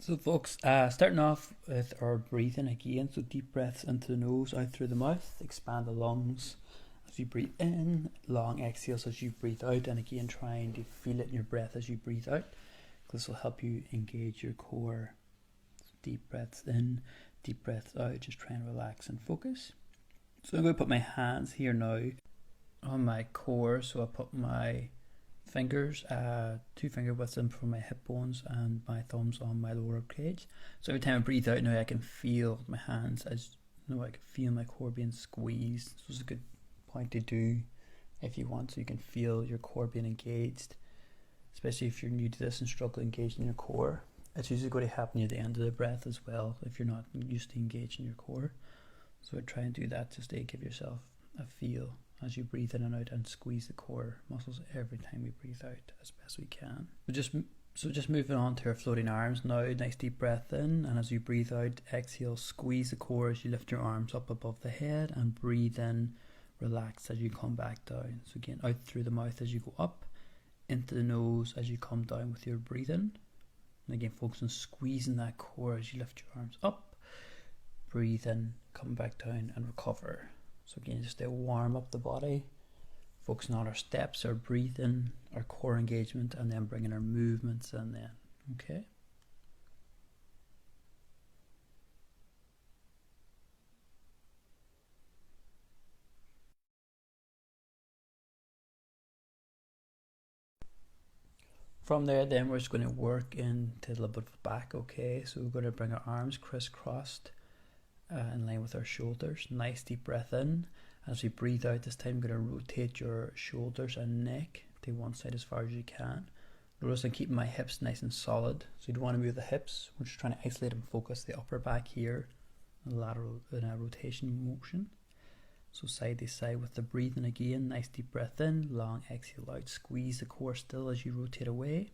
So folks, starting off with our breathing again, so deep breaths into the nose, out through the mouth, expand the lungs as you breathe in, long exhales as you breathe out, and again trying to feel it in your breath as you breathe out. This will help you engage your core. So deep breaths in, deep breaths out, just try and relax and focus. So I'm going to put my hands here now on my core, so I put my fingers, 2 finger widths in from my hip bones and my thumbs on my lower rib cage. So every time I breathe out now I can feel my hands, as you know, I can feel my core being squeezed. So it's a good point to do if you want, so you can feel your core being engaged, especially if you're new to this and struggle engaging your core. It's usually going to happen near the end of the breath as well if you're not used to engaging your core. So try and do that just to give yourself a feel as you breathe in and out, and squeeze the core muscles every time we breathe out as best we can. So just moving on to our floating arms now. Nice deep breath in, and as you breathe out, exhale, squeeze the core as you lift your arms up above the head, and breathe in, relax as you come back down. So again, out through the mouth as you go up, into the nose as you come down with your breathing. And again, focus on squeezing that core as you lift your arms up, breathe in, come back down and recover. So again, just to warm up the body, focusing on our steps, our breathing, our core engagement, and then bringing our movements in then, okay? From there then we're just going to work into a little bit of back, okay? So we're going to bring our arms crisscrossed in line with our shoulders. Nice deep breath in. As we breathe out this time, you're going to rotate your shoulders and neck to one side as far as you can. Notice I'm keeping my hips nice and solid, so you don't want to move the hips. We're just trying to isolate and focus the upper back here, lateral in a rotation motion. So side to side with the breathing again. Nice deep breath in, long exhale out. Squeeze the core still as you rotate away.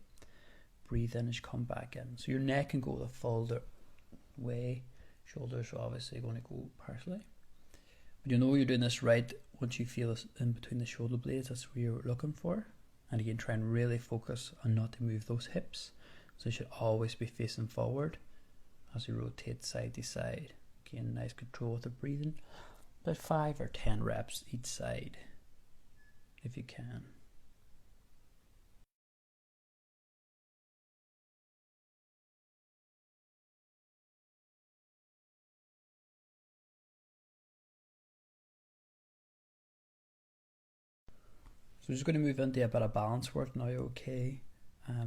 Breathe in as you come back in. So your neck can go the full way. Shoulders are obviously going to go partially. But you know you're doing this right once you feel this in between the shoulder blades. That's what you're looking for. And again, try and really focus on not to move those hips. So you should always be facing forward as you rotate side to side. Again, nice control with the breathing. About 5 or 10 reps each side, if you can. So we're just going to move into a bit of balance work now, okay?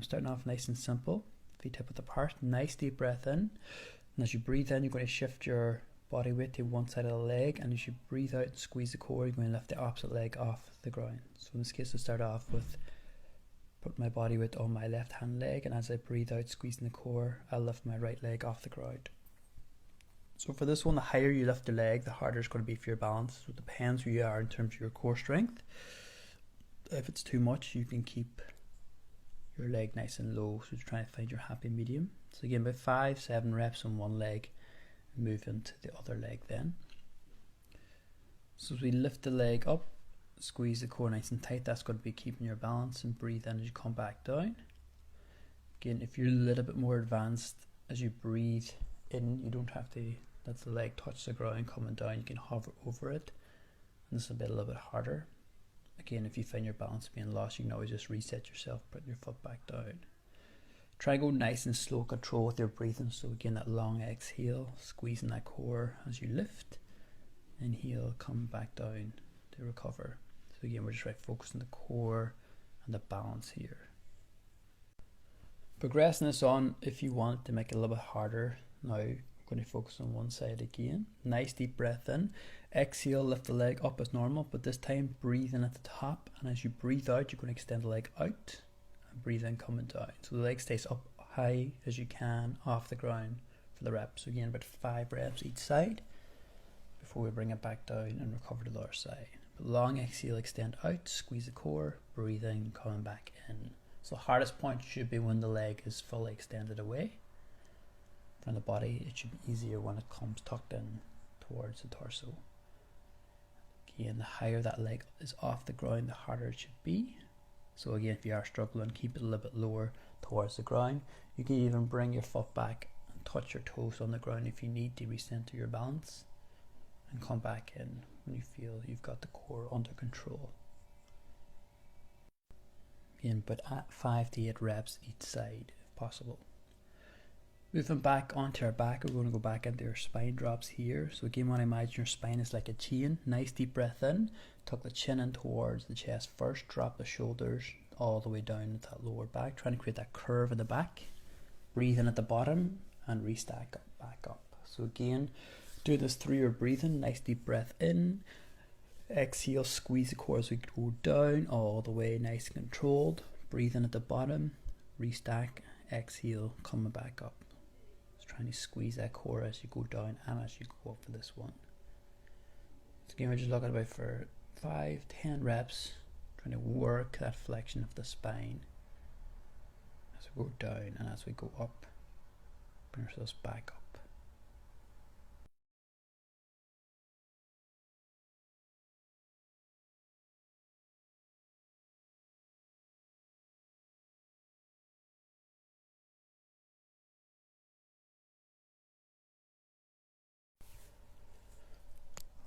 Starting off nice and simple. Feet hip width apart. Nice deep breath in. And as you breathe in, you're going to shift your body weight to one side of the leg. And as you breathe out and squeeze the core, you're going to lift the opposite leg off the ground. So in this case, I start off with put my body weight on my left hand leg. And as I breathe out, squeezing the core, I'll lift my right leg off the ground. So for this one, the higher you lift the leg, the harder it's going to be for your balance. So it depends where you are in terms of your core strength. If it's too much, you can keep your leg nice and low, so try to find your happy medium. So again, about 5-7 reps on one leg and move into the other leg then. So as we lift the leg up, squeeze the core nice and tight. That's going to be keeping your balance, and breathe in as you come back down. Again, if you're a little bit more advanced, as you breathe in, you don't have to let the leg touch the ground coming down. You can hover over it, and this will be a little bit harder. Again, if you find your balance being lost, you can always just reset yourself, put your foot back down. Try to go nice and slow control with your breathing. So again, that long exhale, squeezing that core as you lift. Inhale, come back down to recover. So again, we're just right focusing the core and the balance here. Progressing this on, if you want to make it a little bit harder, now I'm going to focus on one side again. Nice deep breath in. Exhale, lift the leg up as normal, but this time breathe in at the top, and as you breathe out, you're going to extend the leg out and breathe in coming down. So the leg stays up high as you can off the ground for the reps. So again, about 5 reps each side before we bring it back down and recover to the other side. But long exhale, extend out, squeeze the core, breathe in, coming back in. So the hardest point should be when the leg is fully extended away from the body. It should be easier when it comes tucked in towards the torso. Again, the higher that leg is off the ground, the harder it should be. So again, if you are struggling, keep it a little bit lower towards the ground. You can even bring your foot back touch your toes on the ground if you need to recenter your balance, and come back in when you feel you've got the core under control. Again, but at 5 to 8 reps each side if possible. Moving back onto our back, we're going to go back into our spine drops here. So again, when I imagine your spine is like a chain, nice deep breath in, tuck the chin in towards the chest first, drop the shoulders all the way down into that lower back, trying to create that curve in the back. Breathe in at the bottom and restack up, back up. So again, do this through your breathing, nice deep breath in, exhale, squeeze the core as we go down, all the way nice and controlled. Breathe in at the bottom, restack, exhale, coming back up. Trying to squeeze that core as you go down and as you go up for this one. So again, we're just looking about for 5-10 reps, trying to work that flexion of the spine as we go down and as we go up. Bring ourselves back up.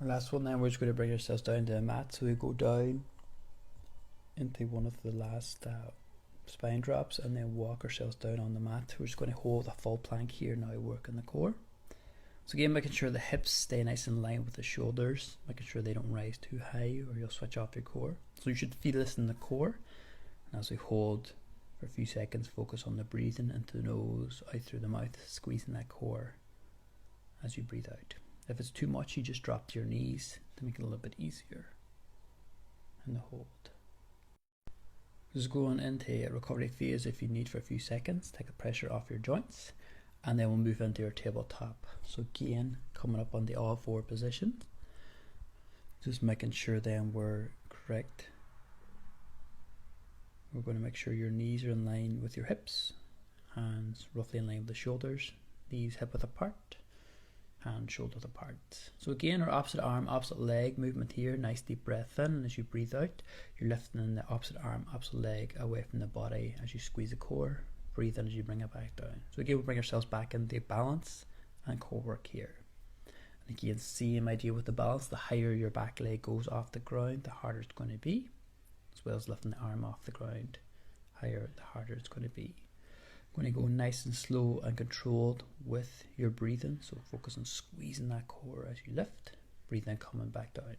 Our last one then, we're just going to bring ourselves down to the mat. So we go down into one of the last spine drops and then walk ourselves down on the mat. We're just going to hold a full plank here now, working the core. So again, making sure the hips stay nice in line with the shoulders, making sure they don't rise too high or you'll switch off your core. So you should feel this in the core. And as we hold for a few seconds, focus on the breathing into the nose, out through the mouth, squeezing that core as you breathe out. If it's too much, you just drop to your knees to make it a little bit easier. And the hold. Just going into a recovery phase if you need for a few seconds. Take the pressure off your joints. And then we'll move into your tabletop. So again, coming up on the all four position. Just making sure then we're correct. We're going to make sure your knees are in line with your hips. Hands roughly in line with the shoulders. Knees hip width apart. Hand shoulders apart. So again, our opposite arm, opposite leg movement here. Nice deep breath in, and as you breathe out, you're lifting the opposite arm, opposite leg away from the body as you squeeze the core. Breathe in as you bring it back down. So again, we'll bring ourselves back into balance and core work here. And again, same idea with the balance. The higher your back leg goes off the ground, the harder it's going to be, as well as lifting the arm off the ground. Higher, the harder it's going to be. Going to go nice and slow and controlled with your breathing. So focus on squeezing that core as you lift. Breathing and coming back down.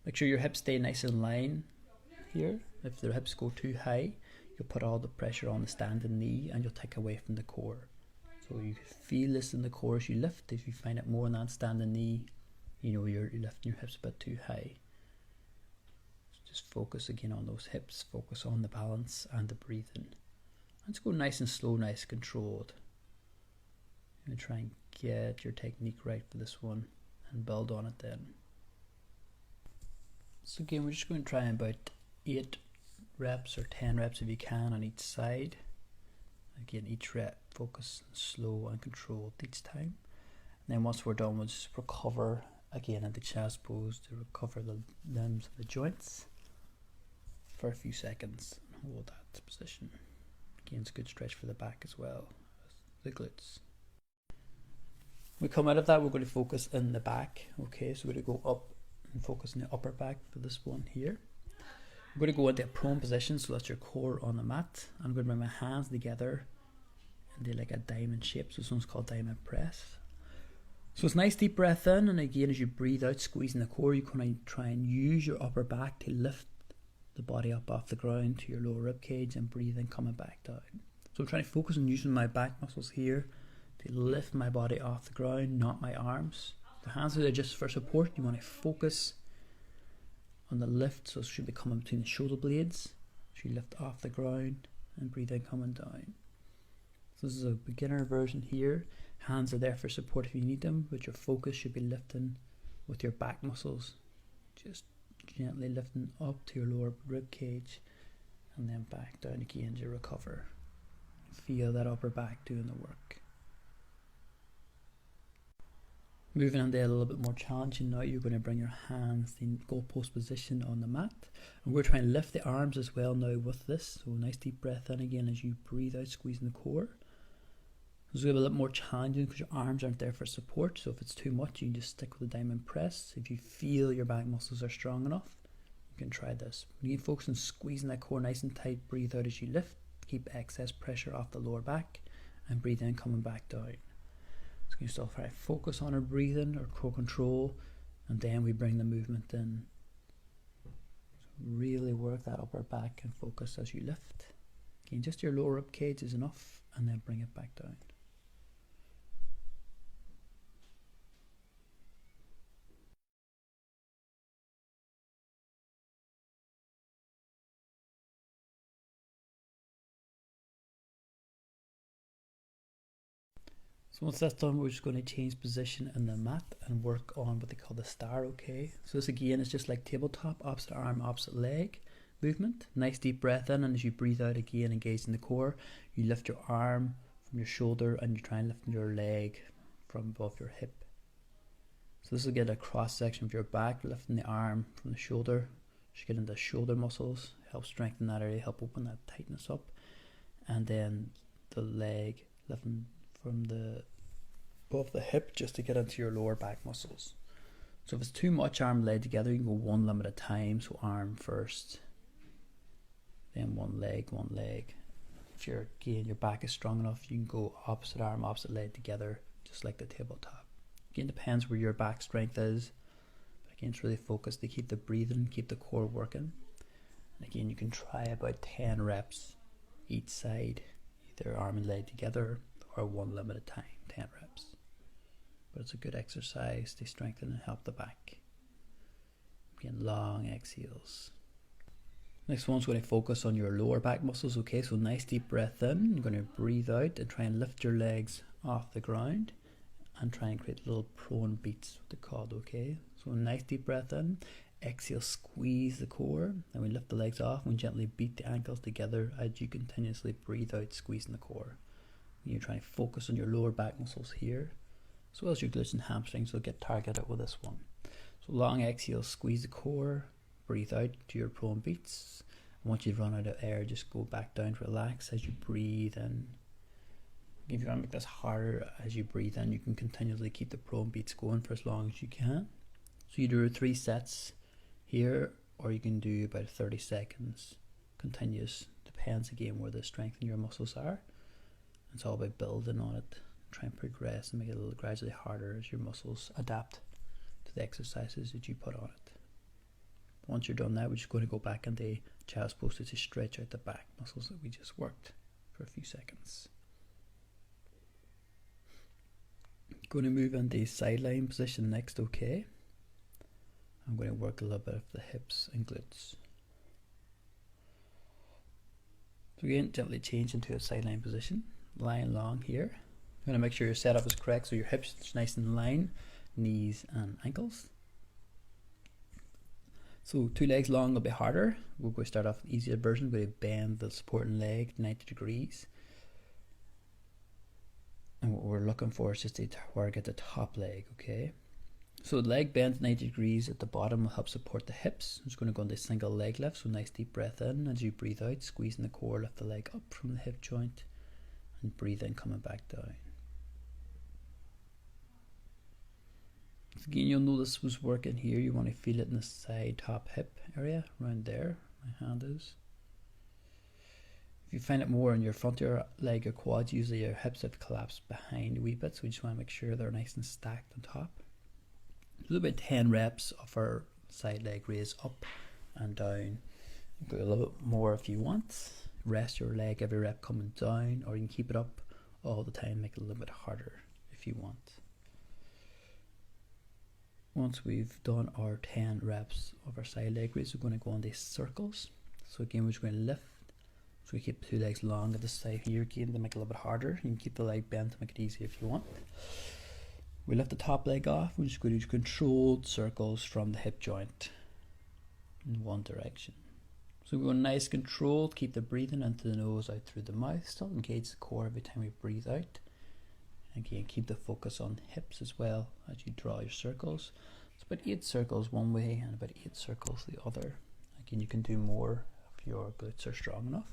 Make sure your hips stay nice in line here. If the hips go too high, you'll put all the pressure on the standing knee and you'll take away from the core. So you feel this in the core as you lift. If you find it more in that standing knee, you know you're lifting your hips a bit too high. So just focus again on those hips. Focus on the balance and the breathing. Let's go nice and slow, nice and controlled. And try and get your technique right for this one and build on it then. So again, we're just going to try about 8 reps or 10 reps if you can on each side. Again, each rep, focus slow and controlled each time. And then once we're done, we'll just recover again in the chest pose to recover the limbs of the joints for a few seconds and hold that position. Again, it's a good stretch for the back as well as the glutes. We come out of that, we're going to focus in the back. Okay, so we're going to go up and focus in the upper back for this one here. I'm going to go into a prone position, so that's your core on the mat. I'm going to bring my hands together and do like a diamond shape. So this one's called diamond press. So it's nice deep breath in, and again as you breathe out, squeezing the core, you're going to try and use your upper back to lift the body up off the ground to your lower rib cage and breathing coming back down. So I'm trying to focus on using my back muscles here to lift my body off the ground, not my arms. The hands are there just for support. You want to focus on the lift, so it should be coming between the shoulder blades. So you lift off the ground and breathing coming down. So this is a beginner version here. Hands are there for support if you need them, but your focus should be lifting with your back muscles. Just gently lifting up to your lower rib cage and then back down again to recover. Feel that upper back doing the work. Moving on to a little bit more challenging now, you're going to bring your hands in goalpost position on the mat, and we're trying to lift the arms as well now with this. So nice deep breath in again as you breathe out, squeezing the core, This will be a little more challenging because your arms aren't there for support, so if it's too much you can just stick with the diamond press. If you feel your back muscles are strong enough, you can try this. You can focus on squeezing that core nice and tight, breathe out as you lift, keep excess pressure off the lower back, and breathe in coming back down. So you still try to focus on our breathing or core control, and then we bring the movement in. So really work that upper back and focus as you lift. Again, just your lower rib cage is enough, and then bring it back down. So once that's done, we're just going to change position in the mat and work on what they call the star, okay? So this again is just like tabletop, opposite arm, opposite leg movement. Nice deep breath in, and as you breathe out again, engaging the core, you lift your arm from your shoulder and you try and lift your leg from above your hip. So this will get a cross section of your back, lifting the arm from the shoulder. Just get into the shoulder muscles, help strengthen that area, help open that tightness up. And then the leg, lifting from the above the hip just to get into your lower back muscles. So if it's too much arm leg together, you can go one limb at a time. So arm first, then one leg. If you're again your back is strong enough, you can go opposite arm, opposite leg together, just like the tabletop. Again, depends where your back strength is, but again, it's really focused to keep the breathing, keep the core working. And again, you can try about 10 reps each side, either arm and leg together or one limb at a time, 10 reps. But it's a good exercise to strengthen and help the back. Again, long exhales. Next one's going to focus on your lower back muscles, okay? So nice deep breath in, you're going to breathe out and try and lift your legs off the ground and try and create little prone beats, what they're called, okay? So nice deep breath in, exhale, squeeze the core, then we lift the legs off and we gently beat the ankles together as you continuously breathe out, squeezing the core. You're trying to focus on your lower back muscles here, as well as your glutes and hamstrings will get targeted with this one. So long exhale, squeeze the core, breathe out to your prone beats. And once you've run out of air, just go back down, relax as you breathe in. If you want to make this harder as you breathe in, you can continually keep the prone beats going for as long as you can. So you do 3 sets here, or you can do about 30 seconds continuous. Depends again where the strength in your muscles are. It's all about building on it, try and progress and make it a little gradually harder as your muscles adapt to the exercises that you put on it. Once you're done that, we're just going to go back into child's pose to stretch out the back muscles that we just worked for a few seconds. Going to move into sideline position next, okay? I'm going to work a little bit of the hips and glutes. So again, gently change into a sideline position. Lying long here. You're going to make sure your setup is correct, so your hips are nice and in line, knees and ankles. So 2 legs long will be harder. We're going to start off with the easier version. We're going to bend the supporting leg 90 degrees. And what we're looking for is just to target the top leg, okay? So the leg bends 90 degrees at the bottom will help support the hips. I'm just going to go into single leg lift, so nice deep breath in. As you breathe out, squeezing the core, lift the leg up from the hip joint. And breathe in, coming back down. So again, you'll know this was working here. You want to feel it in the side top hip area, around there. My hand is. If you find it more in your front of your leg or quads, usually your hips have collapsed behind a wee bit, so we just want to make sure they're nice and stacked on top. So about 10 reps of our side leg raise up and down. Go a little bit more if you want. Rest your leg every rep coming down, or you can keep it up all the time, make it a little bit harder if you want. Once we've done our 10 reps of our side leg raise, we're going to go on these circles. So again, we're just going to lift. So we keep 2 legs long at the side here again to make it a little bit harder. You can keep the leg bent to make it easier if you want. We lift the top leg off. We're just going to do controlled circles from the hip joint in one direction. So we're going nice controlled, keep the breathing into the nose, out through the mouth, still engage the core every time we breathe out. Again, keep the focus on hips as well as you draw your circles. It's about 8 circles one way and about 8 circles the other. Again, you can do more if your glutes are strong enough.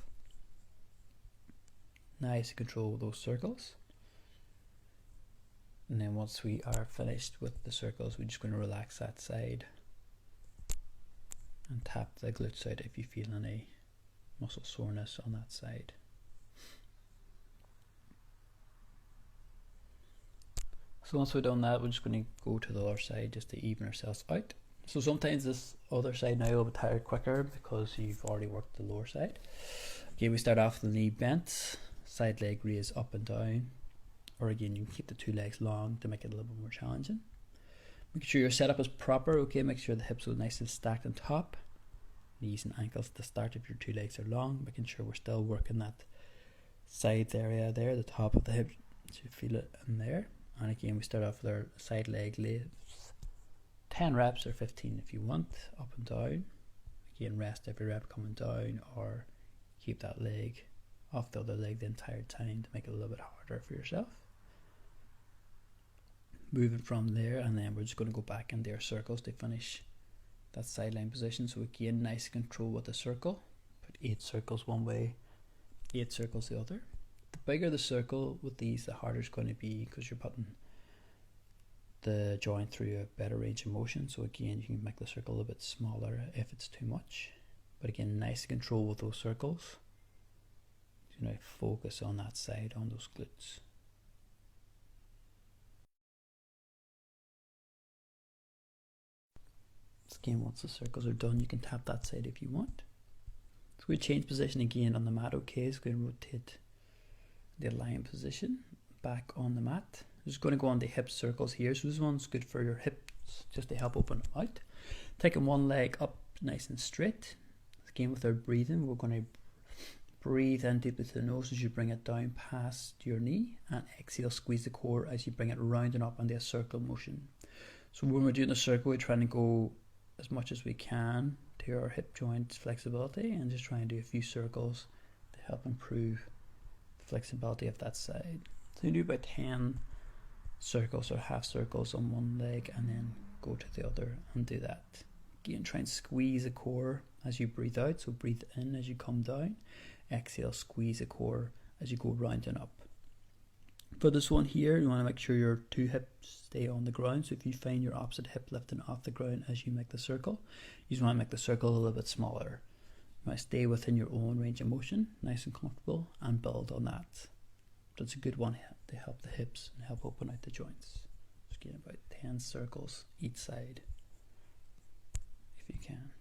Nice control those circles. And then once we are finished with the circles, we're just going to relax that side and tap the glutes out if you feel any muscle soreness on that side. So once we've done that, we're just going to go to the other side just to even ourselves out. So sometimes this other side now will be tired quicker because you've already worked the lower side. Okay, we start off with the knee bent, side leg raise up and down, or again you can keep the two legs long to make it a little bit more challenging. Make sure your setup is proper, okay, make sure the hips are nice and stacked on top, knees and ankles to start if your two legs are long, making sure we're still working that side area there, the top of the hip, so you feel it in there. And again we start off with our side leg lifts, 10 reps or 15 if you want, up and down. Again, rest every rep coming down, or keep that leg off the other leg the entire time to make it a little bit harder for yourself. Moving from there, and then we're just going to go back into our circles to finish that sideline position. So again, nice control with the circle. Put 8 circles one way, 8 circles the other. The bigger the circle with these, the harder it's going to be because you're putting the joint through a better range of motion. So again, you can make the circle a little bit smaller if it's too much. But again, nice control with those circles. You know, focus on that side, on those glutes. Again, once the circles are done, you can tap that side if you want. So we change position again on the mat, okay? So we're going to rotate the lying position back on the mat. I'm just going to go on the hip circles here. So this one's good for your hips, just to help open them out. Taking one leg up nice and straight. Again, with our breathing, we're going to breathe in deeply to the nose as you bring it down past your knee, and exhale, squeeze the core as you bring it round and up into a circle motion. So when we're doing a circle, we're trying to go as much as we can to our hip joint flexibility, and just try and do a few circles to help improve the flexibility of that side. So you do about 10 circles or half circles on one leg, and then go to the other and do that. Again, try and squeeze the core as you breathe out. So breathe in as you come down, exhale, squeeze the core as you go round and up. For this one here, you want to make sure your two hips stay on the ground. So if you find your opposite hip lifting off the ground as you make the circle, you just want to make the circle a little bit smaller. You want to stay within your own range of motion, nice and comfortable, and build on that. That's a good one to help the hips and help open out the joints. Just get about 10 circles each side if you can.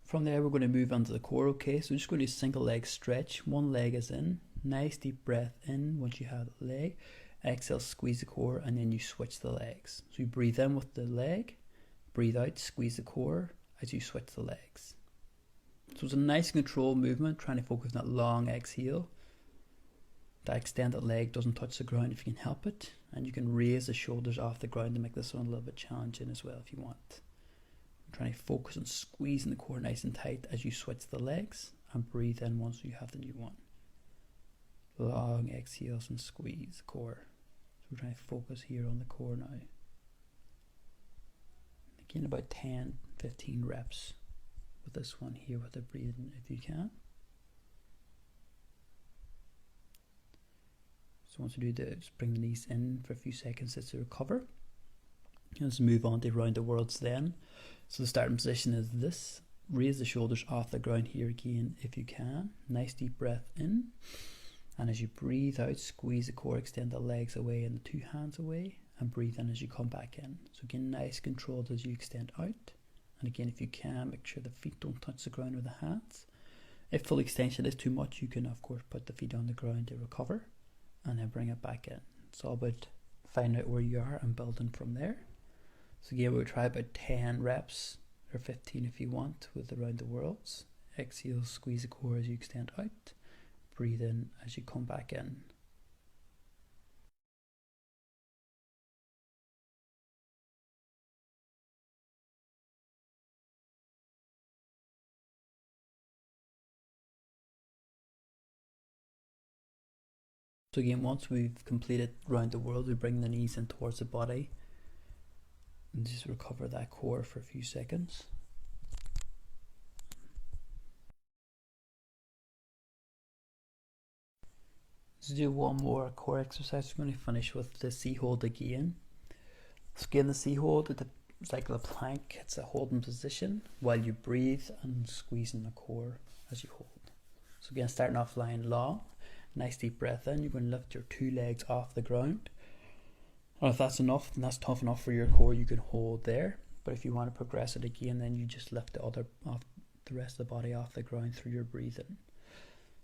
From there, we're going to move on to the core, okay? So we're just going to do single leg stretch. One leg is in. Nice deep breath in once you have the leg. Exhale, squeeze the core, and then you switch the legs. So you breathe in with the leg, breathe out, squeeze the core as you switch the legs. So it's a nice controlled movement, trying to focus on that long exhale. That extended leg doesn't touch the ground if you can help it. And you can raise the shoulders off the ground to make this one a little bit challenging as well if you want. Trying to focus on squeezing the core nice and tight as you switch the legs, and breathe in once you have the new one. Long exhales and squeeze the core. So we're trying to focus here on the core now. Again, about 10-15 reps with this one here with the breathing if you can. So once you do that, just bring the knees in for a few seconds just to recover. Let's move on to round the worlds then. So the starting position is this. Raise the shoulders off the ground here again if you can. Nice deep breath in. And as you breathe out, squeeze the core, extend the legs away and the two hands away, and breathe in as you come back in. So again, nice controlled as you extend out. And again, if you can, make sure the feet don't touch the ground with the hands. If full extension is too much, you can of course put the feet on the ground to recover, and then bring it back in. It's all about finding out where you are and building from there. So again, we'll try about 10 reps, or 15 if you want, with around the worlds. Exhale, squeeze the core as you extend out. Breathe in as you come back in. So again, once we've completed round the world, we bring the knees in towards the body and just recover that core for a few seconds. Let's do one more core exercise. We're going to finish with the C hold again. So again, the C hold, it's like a plank. It's a holding position while you breathe and squeezing the core as you hold. So again, starting off lying long, nice deep breath in. You're going to lift your 2 legs off the ground. And if that's enough, and that's tough enough for your core, you can hold there. But if you want to progress it again, then you just lift the rest of the body off the ground through your breathing.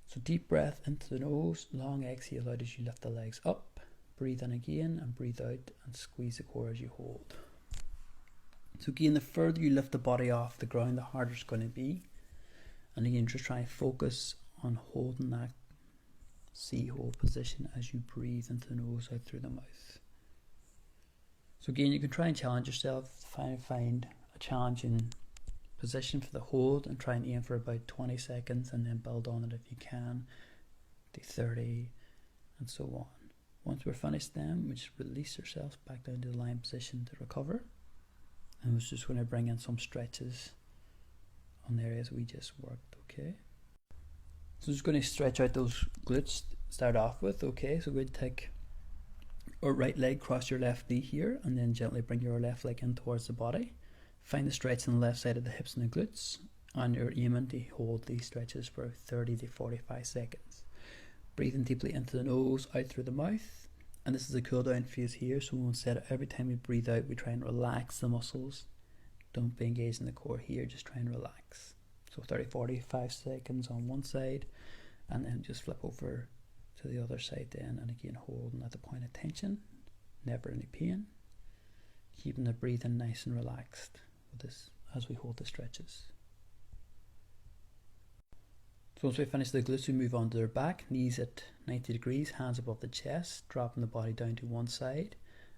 So deep breath into the nose, long exhale out as you lift the legs up. Breathe in again and breathe out and squeeze the core as you hold. So again, the further you lift the body off the ground, the harder it's going to be. And again, just try and focus on holding that C hold position as you breathe into the nose, out through the mouth. So again, you can try and challenge yourself, find a challenging position for the hold and try and aim for about 20 seconds and then build on it if you can, do 30 and so on. Once we're finished then, we just release ourselves back down to the lying position to recover. And we're just going to bring in some stretches on the areas we just worked, okay? So just going to stretch out those glutes, start off with, okay? So we're going to take our right leg, cross your left knee here, and then gently bring your left leg in towards the body. Find the stretch on the left side of the hips and the glutes, and you're aiming to hold these stretches for 30 to 45 seconds. Breathing deeply into the nose, out through the mouth, and this is a cool down phase here, so we won't set it every time we breathe out, we try and relax the muscles. Don't be engaged in the core here, just try and relax. So 30-45 seconds on one side, and then just flip over to the other side then, and again holding at the point of tension, never any pain, keeping the breathing nice and relaxed with this as we hold the stretches. So once we finish the glutes, we move on to their back, knees at 90 degrees, hands above the chest, dropping the body down to one side,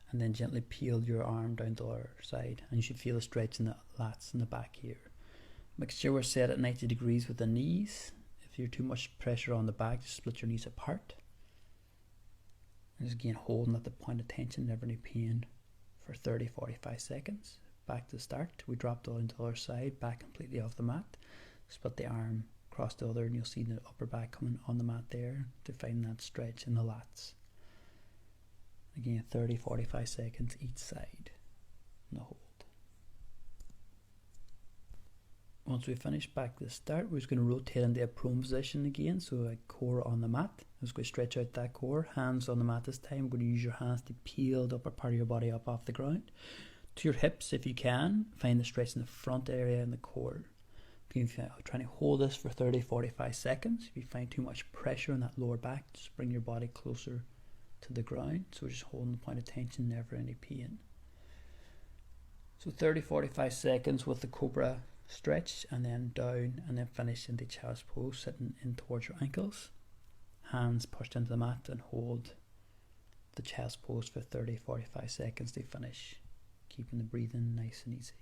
and then gently peel your arm down the other side, and you should feel a stretch in the lats in the back here. Make sure we're set at 90 degrees with the knees. If you're too much pressure on the back, just split your knees apart. And just again holding at the point of tension, never any pain, for 30-45 seconds. Back to the start, we drop down to the other side, back completely off the mat. Split the arm across the other, and you'll see the upper back coming on the mat there to find that stretch in the lats. Again, 30-45 seconds each side. And the hold. Once we finish, back to the start, we're just going to rotate into a prone position again, so a core on the mat. I'm just going to stretch out that core, hands on the mat this time. We're going to use your hands to peel the upper part of your body up off the ground. To your hips if you can, find the stretch in the front area and the core. If you're trying to hold this for 30-45 seconds, if you find too much pressure on that lower back, just bring your body closer to the ground. So we're just holding the point of tension, never any pain. So 30-45 seconds with the cobra stretch, and then down, and then finish in the child's pose, sitting in towards your ankles, hands pushed into the mat, and hold the child's pose for 30-45 seconds to finish, keeping the breathing nice and easy.